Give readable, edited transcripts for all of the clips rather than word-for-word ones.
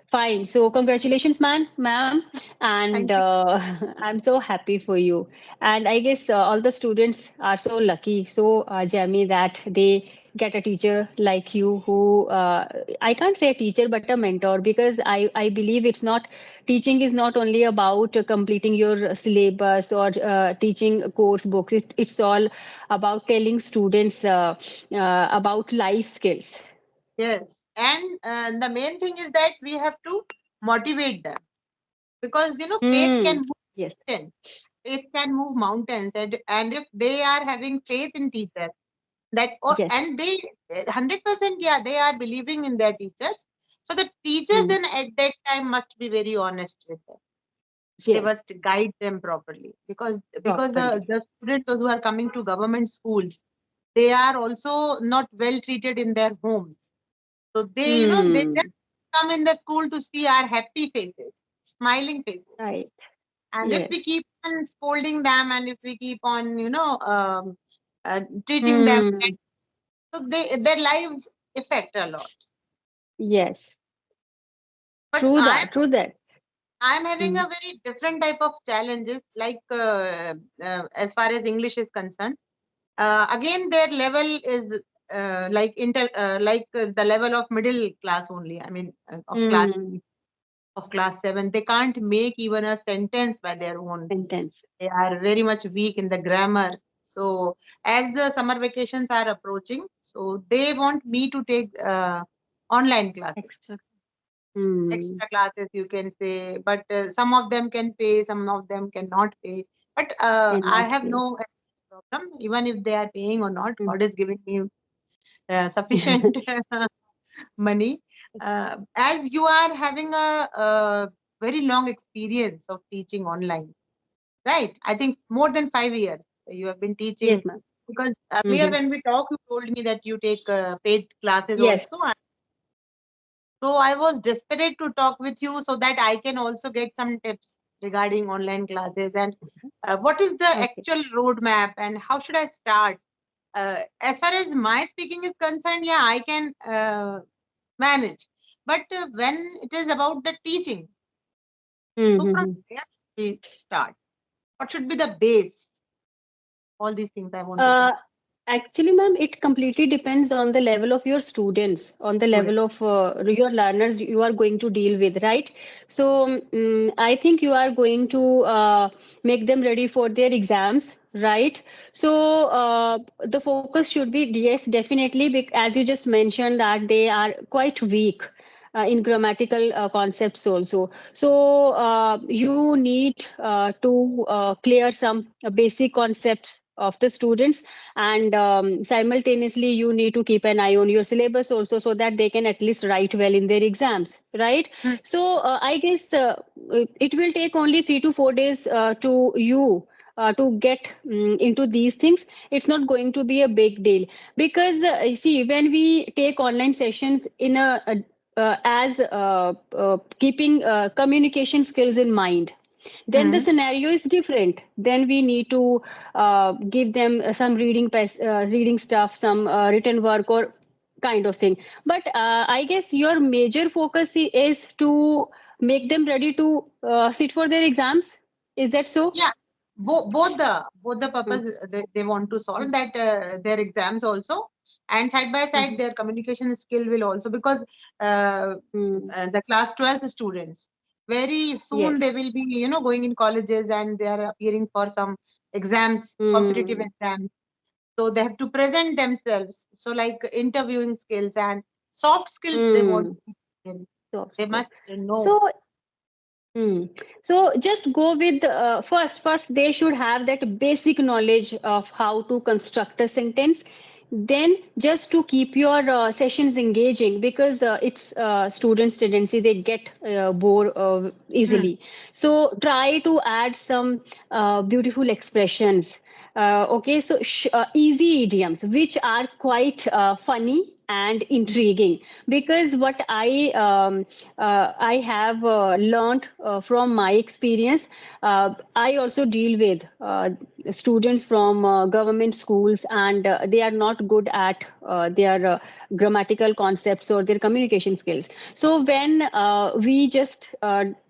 Fine. So congratulations, ma'am, and Thank you. I'm so happy for you. And I guess all the students are so lucky, so jammy that they get a teacher like you who I can't say a teacher but a mentor, because I believe it's not teaching is not only about completing your syllabus or teaching course books. It's all about telling students about life skills. Yes. And the main thing is that we have to motivate them because faith can Hmm. move Yes. mountains. Faith can move mountains, and if they are having faith in teachers, that Yes. and they 100%, yeah, they are believing in their teachers. So the teachers Hmm. then at that time must be very honest with them. They Yes. must guide them properly because Properly. the students those who are coming to government schools, they are also not well treated in their homes. So they just Hmm. come in the school to see our happy faces, smiling faces. Right. And if we Yes. keep on scolding them and if we keep on, treating them, Hmm. so their lives affect a lot. Yes. But True that. True that. I'm having Hmm. a very different type of challenges, like as far as English is concerned. Again, their level is the level of middle class only. I mean, Hmm. of class 7. They can't make even a sentence by their own. Sentence. They are very much weak in the grammar. So as the summer vacations are approaching, so they want me to take online classes, Extra. Hmm. extra classes, you can say. But some of them can pay, some of them cannot pay. But I Cannot have be. no problem, even if they are paying or not. Hmm. God is giving me sufficient money. As you are having a very long experience of teaching online, right? I think more than 5 years you have been teaching. Yes, ma'am. Because earlier Hmm. when we talked, you told me that you take paid classes Yes. also. So I was desperate to talk with you so that I can also get some tips regarding online classes and what is the Okay. actual roadmap and how should I start. As far as my speaking is concerned, yeah, I can manage. But when it is about the teaching, so from Hmm. where should we start? What should be the base? All these things I want to Uh, talk. Actually, ma'am, it completely depends on the level of your students, on the Students. level of your learners you are going to deal with, right? So, I think you are going to make them ready for their exams, right? So, the focus should be, yes, definitely, as you just mentioned, that they are quite weak. In grammatical concepts also, so you need to clear some basic concepts of the students, and simultaneously you need to keep an eye on your syllabus also, so that they can at least write well in their exams, right? Hmm. So I guess it will take only 3 to 4 days to you to get into these things. It's not going to be a big deal, because see, when we take online sessions in a as keeping communication skills in mind, then the Hmm. scenario is different. Then we need to give them some reading stuff, some written work or kind of thing. But I guess your major focus is to make them ready to sit for their exams. Is that so? Yeah, both the Mm, purpose they want to solve mm, that their exams also, and side by side mhm, their communication skill will also because mm. the class 12 students very soon Yes. they will be going in colleges and they are appearing for some exams, competitive Mm, exams. So they have to present themselves. So like interviewing skills and soft skills they want mm. to in. Soft They skill. must know. So so just go with first they should have that basic knowledge of how to construct a sentence. Then just to keep your sessions engaging, because it's students' tendency, they get bored Hmm. easily. So try to add some beautiful expressions. Okay, so easy idioms which are quite funny and intriguing. Because what I have learned from my experience, I also deal with students from government schools, and they are not good at their grammatical concepts or their communication skills. So when we just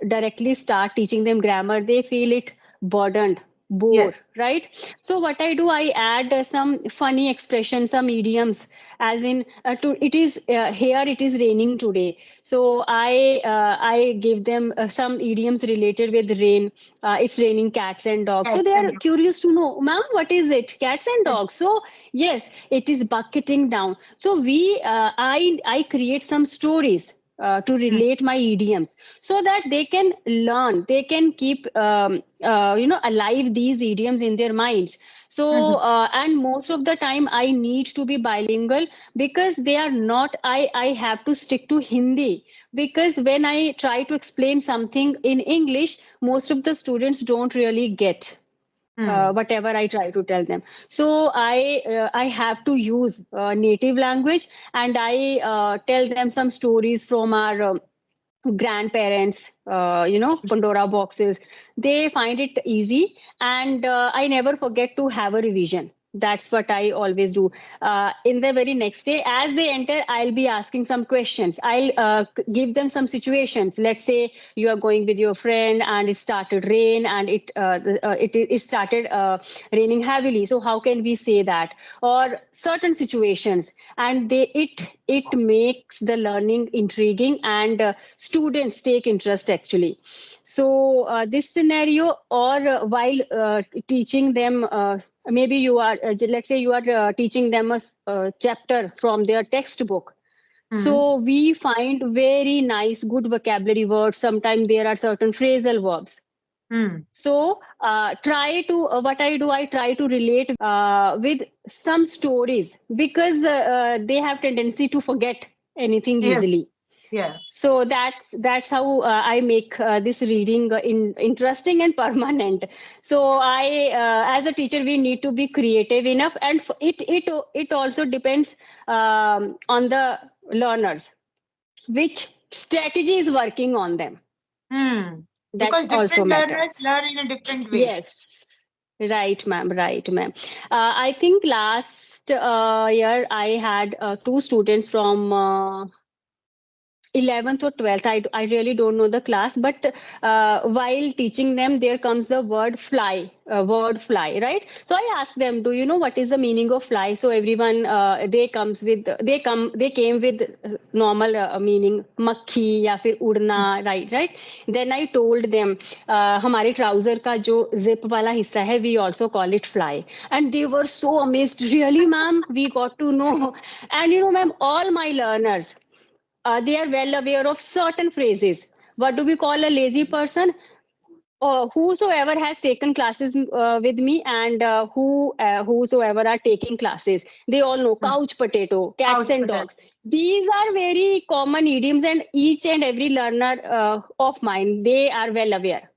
directly start teaching them grammar, they feel it burdened, bore, Yes. right? So what I do, I add some funny expressions, some idioms, as in to it is here it is raining today. So I give them some idioms related with rain. It's raining cats and dogs. So Cats they and are curious to know, ma'am, what is it? Cats and dogs. dogs. So yes, it is bucketing down. So I create some stories to Mm, relate my idioms, so that they can learn, they can keep alive these idioms in their minds. So mhm, and most of the time I need to be bilingual, because they are not, I have to stick to Hindi, because when I try to explain something in English, most of the students don't really get mm, whatever I try to tell them. So I have to use native language, and I tell them some stories from our grandparents, Pandora boxes. They find it easy, and I never forget to have a revision. That's what I always do. In the very next day, as they enter, I'll be asking some questions. I'll give them some situations. Let's say you are going with your friend, and it started rain, and it started raining heavily. So how can we say that? Or certain situations, and it makes the learning intriguing, and students take interest actually. So this scenario, or while teaching them, maybe you are let's say you are teaching them a chapter from their textbook. mm, So we find very nice good vocabulary words. Sometimes there are certain phrasal verbs. mm. So try to what I do, I try to relate with some stories, because they have tendency to forget anything Yes. easily. Yeah. So that's how I make this reading interesting and permanent. So as a teacher, we need to be creative enough, and it also depends on the learners, which strategy is working on them. Hmm. That Because also different learners matters. learn in a different way. Yes, right, ma'am. Right, ma'am. I think last year I had two students from 11th or 12th. I really don't know the class, but while teaching them, there comes the word fly, right? So I asked them, do you know what is the meaning of fly? So everyone, they came with normal meaning, makhi या फिर उड़ना, right. Then I told them, हमारे trouser का जो zip वाला हिस्सा है, we also call it fly. And they were so amazed, really ma'am, we got to know. And ma'am, all my learners, they are well aware of certain phrases. What do we call a lazy person? Whosoever has taken classes with me, and whosoever are taking classes, they all know Hmm. couch potato, cats Couch and potato. dogs. These are very common idioms, and each and every learner of mine, they are well aware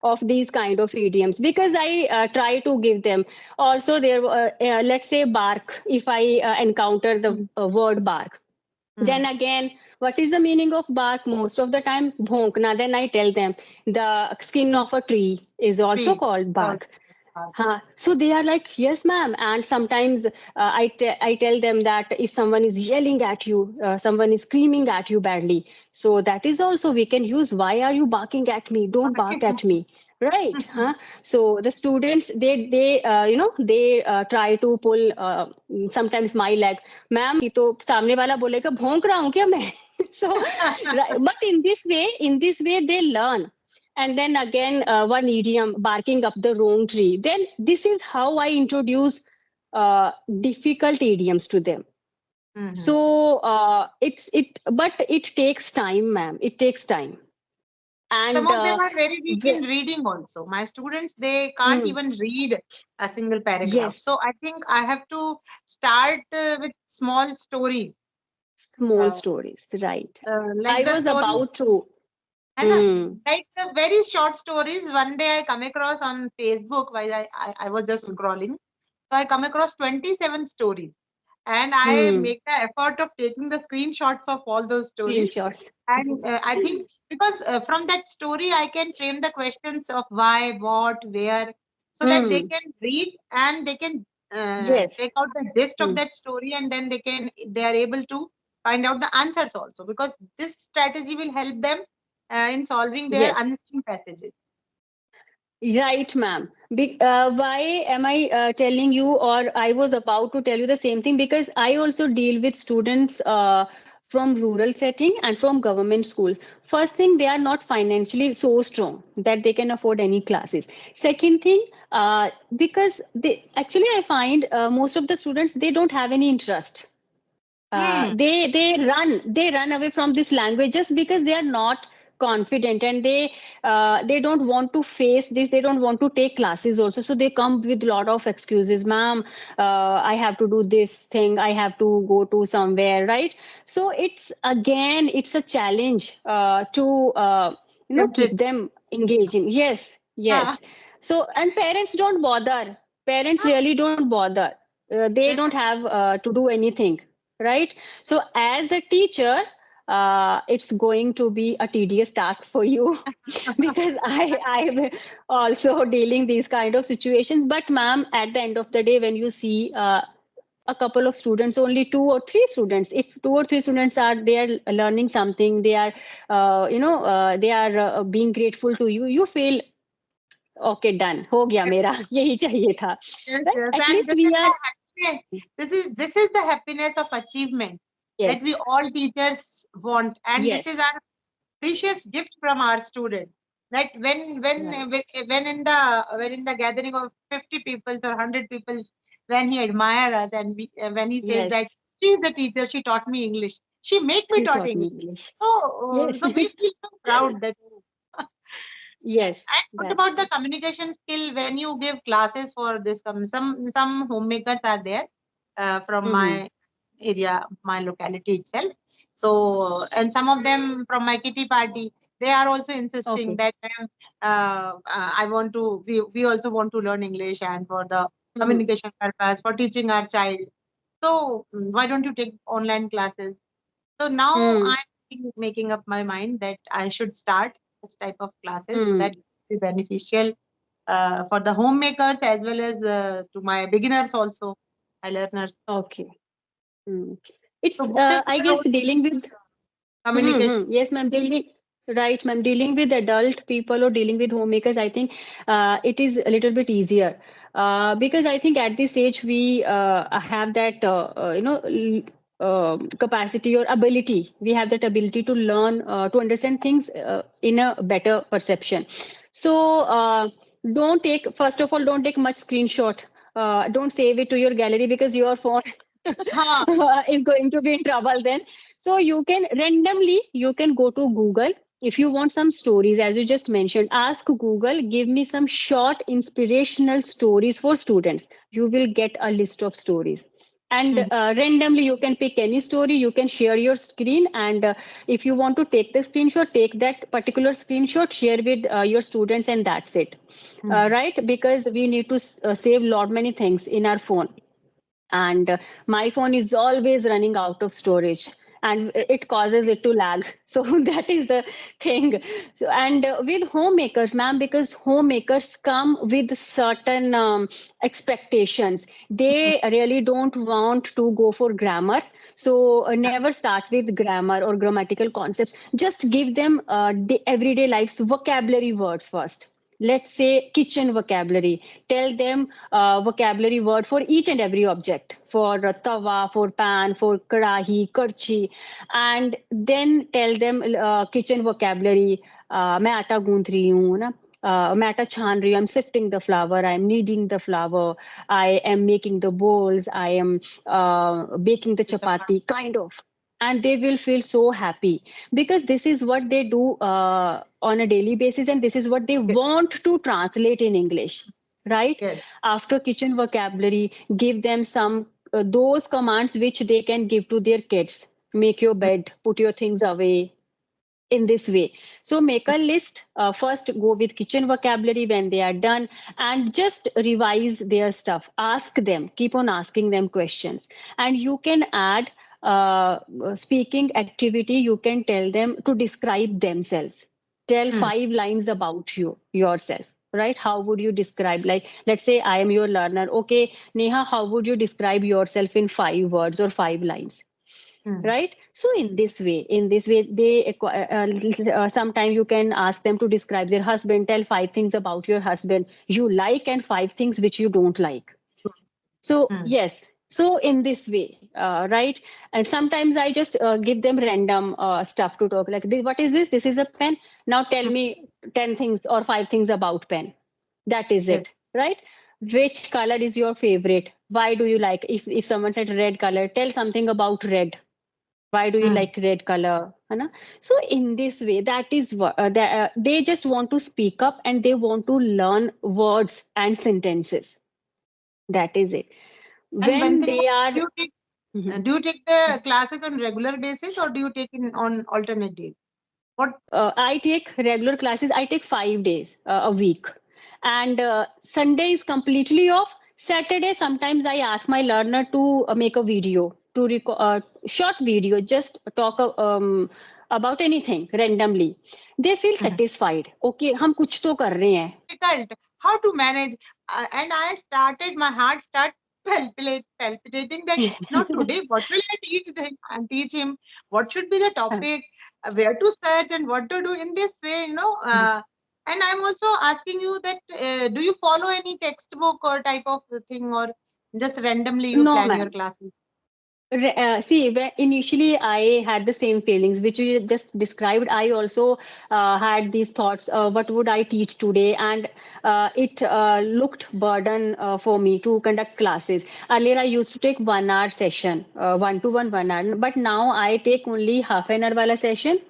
of these kind of idioms, because I try to give them. Also, there, let's say bark. If I encounter the Hmm. word bark, Hmm. then again, what is the meaning of bark? Most of the time, bhonkna. Then I tell them the skin of a tree is also Tree. called Well, bark. Huh. So they are like, yes, ma'am. And sometimes I tell them that if someone is yelling at you, someone is screaming at you badly, so that is also we can use. Why are you barking at me? Don't bark at me. Right. Huh? So the students, they try to pull sometimes my leg. Ma'am, कि तो सामने वाला बोलेगा भौंक रहा हूँ क्या मैं? So, right, but in this way they learn. And then again, one idiom, barking up the wrong tree. Then this is how I introduce difficult idioms to them. Mhm. So but it takes time, ma'am. It takes time. Some And of them are very weak in we- reading also. My students, they can't mm, even read a single paragraph. yes, So I think I have to start with small stories, small uh, stories, right? like I the was story, about to. है ना? Mm, Like the very short stories. One day I come across on Facebook while I was just scrolling. So I come across 27 stories. and I Hmm. make the effort of taking the screenshots of all those stories. Screenshots. And I think because from that story, I can frame the questions of why, what, where, so that they Hmm. can read and they can Yes. take out the gist of Hmm. that story, and then they are able to find out the answers also, because this strategy will help them in solving their Yes. unseen passages. Right, ma'am. Why am I telling you, or I was about to tell you the same thing? Because I also deal with students from rural setting and from government schools. First thing, they are not financially so strong that they can afford any classes. Second thing, because they actually I find most of the students they don't have any interest. Hmm. They run away from this language just because they are not confident, and they don't want to face this, they don't want to take classes also, so they come with a lot of excuses. Ma'am, I have to do this thing, I have to go to somewhere, right? So it's a challenge to keep Consist. them engaging. Yes, Ah, yes. So, and parents don't bother, parents ah, really don't bother. They they don't don't. have to do anything, right? So as a teacher, it's going to be a tedious task for you because I'm also dealing these kind of situations. But ma'am, at the end of the day, when you see a couple of students, only two or three students, if two or three students are they are learning something, they are they are being grateful to you, you feel okay, done, हो गया मेरा यही चाहिए था, Yes, right? yes. At And least this we is are. the happiness. This is the happiness of achievement that Yes, we all teachers want, and this is yes, our precious gift from our students. That right. when in the gathering of 50 people or 100 people, when he admire us, and when he says that Yes, she is the teacher, she taught me English, she make me he taught taught me English. English. So Yes, so we feel so proud that. yes, And what that's about the it. communication skill when you give classes for this? Some homemakers are there from Mm-hmm. my area, my locality itself. So, and some of them from my kitty party, they are also insisting Okay. that I want to. We also want to learn English, and for the Mm-hmm. communication purpose, for teaching our child. So, why don't you take online classes? So now Mm-hmm. I'm making up my mind that I should start this type of classes so that Mm-hmm. it will be beneficial for the homemakers as well as to my beginners also, my learners. Okay. Mm. So It's, what is I the guess, role of dealing with. communication? Mm-hmm. Yes, ma'am. Right, ma'am. Dealing with adult people or dealing with homemakers, I think it is a little bit easier because I think at this age we have that capacity or ability. We have that ability to learn to understand things in a better perception. So don't take first of all don't take much screenshot. Don't save it to your gallery because your phone Huh. is going to be in trouble then. So you can randomly you can go to Google. If you want some stories, as you just mentioned, ask Google, give me some short inspirational stories for students. You will get a list of stories. And Mhm. randomly you can pick any story, you can share your screen, and if you want to take the screenshot, take that particular screenshot, share with your students, and that's it. Mhm. Right, because we need to save lot many things in our phone, and my phone is always running out of storage, and it causes it to lag. So that is the thing. So, and with homemakers, ma'am, because homemakers come with certain expectations, Mhm. they really don't want to go for grammar. So never start with grammar or grammatical concepts, just give them everyday life's vocabulary words first. Let's say kitchen vocabulary, tell them vocabulary word for each and every object, for tawa, for pan, for karahi, karchi, and then tell them kitchen vocabulary. मैं आटा गूंथ रही हूँ ना, मैं आटा छान रही हूँ, I'm sifting the flour, I'm kneading the flour, I am making the bowls, I am baking the chapati, kind of. And they will feel so happy because this is what they do on a daily basis, and this is what they Yes. want to translate in English, right? Yes. After kitchen vocabulary, give them some those commands which they can give to their kids. Make your Mhm. bed, put your things away, in this way. So make a list. First, go with kitchen vocabulary when they are done, and just revise their stuff. Ask them, keep on asking them questions, and you can add speaking activity. You can tell them to describe themselves. Tell Hmm. 5 lines about yourself. Right? How would you describe? Like, let's say I am your learner. Okay, Neha, how would you describe yourself in 5 words or 5 lines? Hmm. Right, so in this way they sometimes you can ask them to describe their husband. Tell 5 things about your husband you like and 5 things which you don't like. So Hmm. yes, so in this way, right? And sometimes I just give them random stuff to talk, like, what is this? This is a pen. Now tell Hmm. me 10 things or 5 things about pen. That is Yes. it, right? Which color is your favorite? Why do you like? If someone said red color, tell something about red. Why do you Hmm. like red color, है ना? So in this way, that is what they just want to speak up and they want to learn words and sentences. That is it. And one When thing, they are do you take do you take the classes on regular basis, or do you take in on alternate days? What? I take regular classes. I take 5 days a week, and Sunday is completely off. Saturday, sometimes I ask my learner to make a video, to record short video, just talk about anything randomly. They feel satisfied. Okay, हम कुछ तो कर रहे हैं. Difficult. How to manage? And I started, my heart start palpitating that no, today what will I teach them and teach him? What should be the topic? Where to search and what to do in this way? And I'm also asking you that do you follow any textbook or type of thing, or just randomly you No, plan your ma'am. classes? See, initially I had the same feelings which you just described. I also had these thoughts. What would I teach today? And it looked burden for me to conduct classes. Earlier, I used to take 1 hour session, one to one, 1 hour. But now I take only half an hour wala session.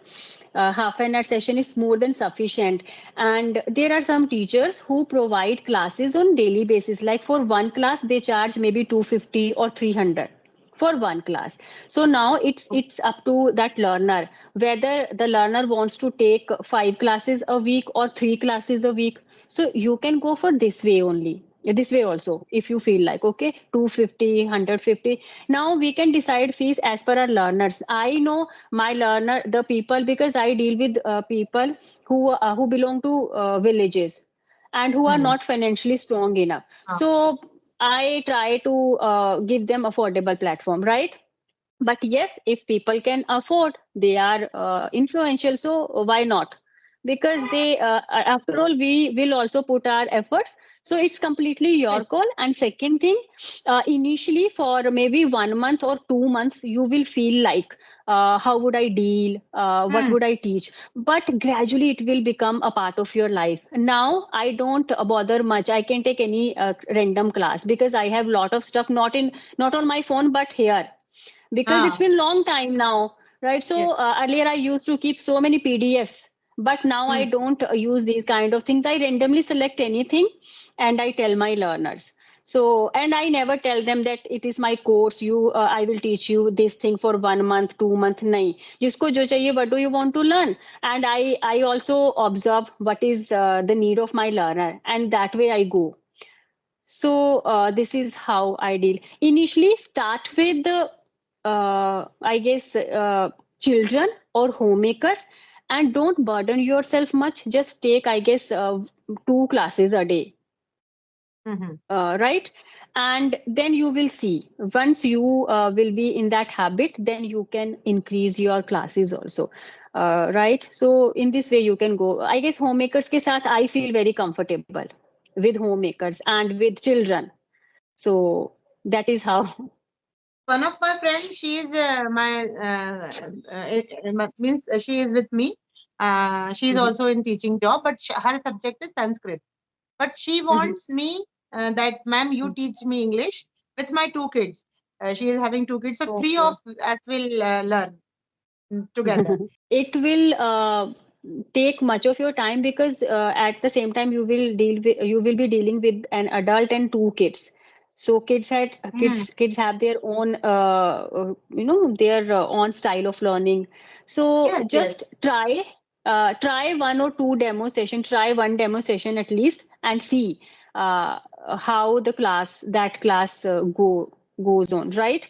Half an hour session is more than sufficient. And there are some teachers who provide classes on daily basis. Like for one class, they charge maybe 250 or 300 for one class. So now it's up to that learner whether the learner wants to take 5 classes a week or 3 classes a week. So you can go for this way only, this way also, if you feel like, okay, 250, 150. Now we can decide fees as per our learners. I know my learner, the people, because I deal with people who belong to villages and who are Mhm. not financially strong enough. Ah, So I try to give them affordable platform, right? But yes, if people can afford, they are influential, so why not? Because they after all, we will also put our efforts. So it's completely yes. your call. And second thing, initially for maybe 1 month or 2 months you will feel like, how would I deal, what Hmm. would I teach? But gradually it will become a part of your life. Now I don't bother much. I can take any random class because I have lot of stuff, not on my phone but here, because it's Ah, been long time now, right? So yes. earlier I used to keep so many PDFs, but now I Hmm. don't use these kind of things. I randomly select anything and I tell my learners. So, and I never tell them that it is my course, you I will teach you this thing for 1 month 2 month. nahi, jisko jo chahiye, what do you want to learn? And I also observe what is the need of my learner, and that way I go. So this is how I deal. Initially, start with the, I guess, children or homemakers, and don't burden yourself much. Just take, I guess, 2 classes a day, Mhm. right? And then you will see. Once you will be in that habit, then you can increase your classes also. Right? So in this way, you can go. I guess homemakers ke sath, I feel very comfortable with homemakers and with children. So that is how. One of my friends, she is my means she is with me. She is Mhm, also in teaching job, but her subject is Sanskrit. But she mhm, wants me that, ma'am, you mhm. teach me English with my 2 kids. She is having 2 kids, so three Okay. of us will learn together. It will take much of your time because at the same time you will be dealing with an adult and 2 kids. So Hmm. kids have their own their own style of learning. So Yes, yes. just try. try one or two demo session, try one demo session at least, and see uh, how the class that class goes on, right?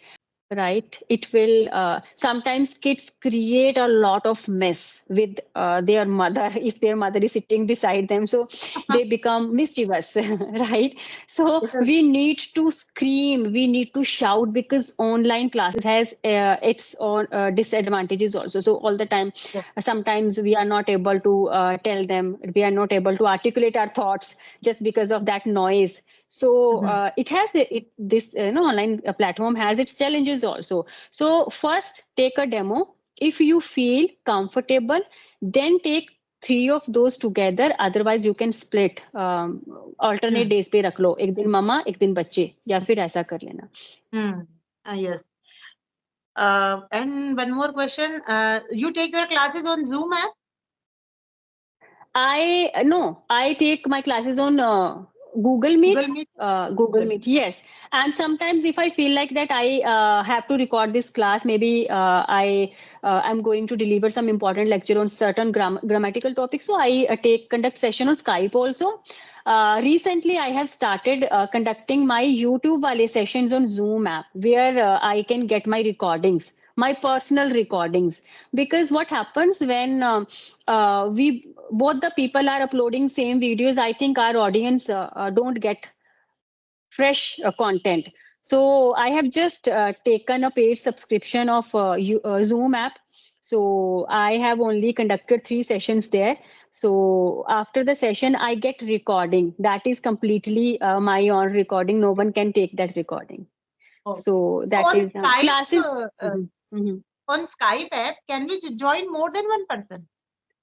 Right, it will sometimes kids create a lot of mess with their mother if their mother is sitting beside them, so they become mischievous. Right, so Because we need to scream, we need to shout, because online classes has its own disadvantages also. So all the time, yes. sometimes we are not able to tell them, we are not able to articulate our thoughts just because of that noise. So Mhm. it has this online platform has its challenges also. So first take a demo. If you feel comfortable, then take three of those together. Otherwise you can split, alternate Hmm. days पे रख लो, एक दिन मम्मा एक दिन बच्चे, या फिर ऐसा कर लेना. Hmm. Yes. And one more question. You take your classes on Zoom app? I no, I take my classes on Google Google Meet. Meet? Google Google Meet, Meet. yes. And sometimes if I feel like that I have to record this class, maybe I am going to deliver some important lecture on certain grammatical topics, so I take conduct session on Skype also. Recently, I have started conducting my YouTube wale sessions on Zoom app, where I can get my recordings, my personal recordings. Because what happens when we both the people are uploading same videos, I think our audience don't get fresh content. So I have just taken a paid subscription of Zoom app. So I have only conducted 3 sessions there. So after the session, I get recording. That is completely my own recording. No one can take that recording. Okay. So So that is classes. Mhm, mhm. On Skype app, can we join more than one person?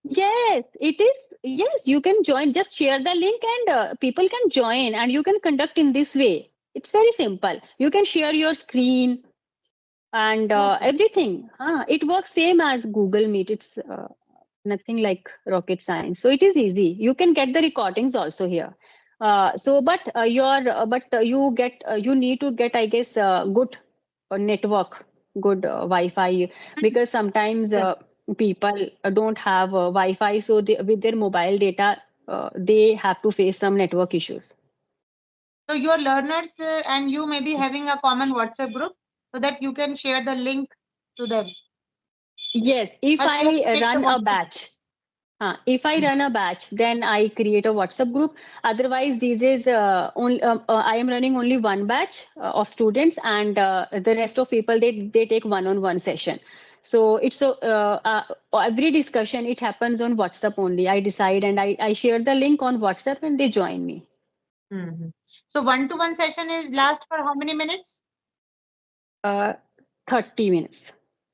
Yes, it is. Yes, you can join. Just share the link and people can join and you can conduct in this way. It's very simple. You can share your screen and Okay. everything. It works same as Google Meet. It's nothing like rocket science. So it is easy. You can get the recordings also here. But you get you need to get, I guess, good network, good Wi-Fi, Mhm. because sometimes Yes. people don't have Wi-Fi, so with their mobile data, they have to face some network issues. So your learners and you may be having a common WhatsApp group so that you can share the link to them. Yes, if But you have I to take the run a WhatsApp. batch. If I Mm. run a batch, then I create a WhatsApp group. Otherwise, these is I am running only one batch of students, and the rest of people they take one-on-one session. So it's every discussion it happens on WhatsApp only. I decide and I share the link on WhatsApp and they join me. Mhm. So one-to-one session is last for how many minutes? Uh, 30 minutes.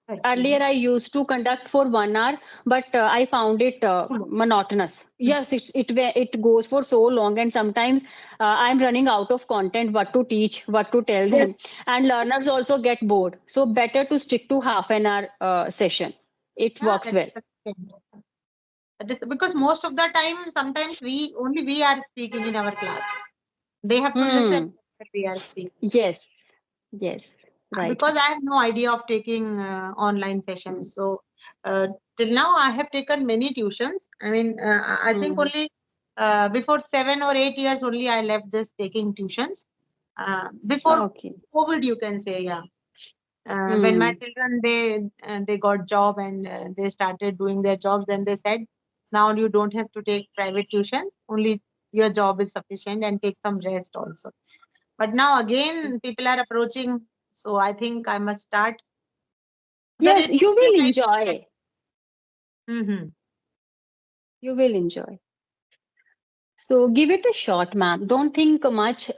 30 Earlier, minutes. I used to conduct for 1 hour, but I found it Too long. monotonous. Yes, it goes for so long, and sometimes I'm running out of content, what to teach, what to tell Yes. them, and learners also get bored. So better to stick to half an hour session. It Yeah, works that's well. sufficient. That is because most of the time, sometimes we are speaking in our class. They have to listen Hmm. that we are speaking. Yes. Yes. Right. Because I have no idea of taking online Hmm. sessions. So till now, I have taken many tuitions. I mean, I think Hmm. only before 7 or 8 years only I left this taking tuitions. Before Okay. COVID, you can say, yeah. When my Hmm. children they got job and they started doing their jobs, then they said, now you don't have to take private tuition. Only your job is sufficient and take some rest also. But now again, people are approaching, so I think I must start. Then Yes, it you will be will like that. enjoy. Mm-hmm. You will enjoy. So give it a shot, ma'am. Don't think much.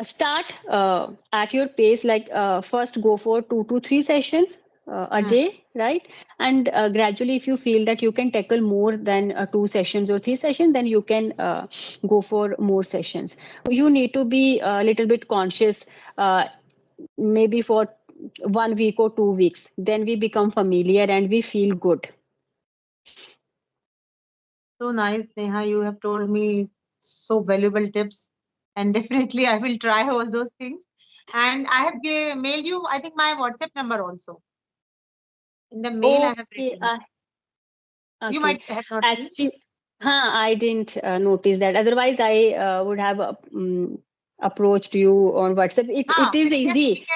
Start at your pace. Like first, go for 2 to 3 sessions a Mm. day, right? And gradually, if you feel that you can tackle more than 2 sessions or 3 sessions, then you can go for more sessions. You need to be a little bit conscious, maybe for 1 week or 2 weeks. Then we become familiar and we feel good. So nice, Neha. You have told me so valuable tips, and definitely I will try all those things. And I have mailed you, I think, my WhatsApp number also. In the mail, I have Okay, written. You Okay. might have not seen. Actually, I didn't notice that. Otherwise, I would have approached you on WhatsApp. It is We can easy.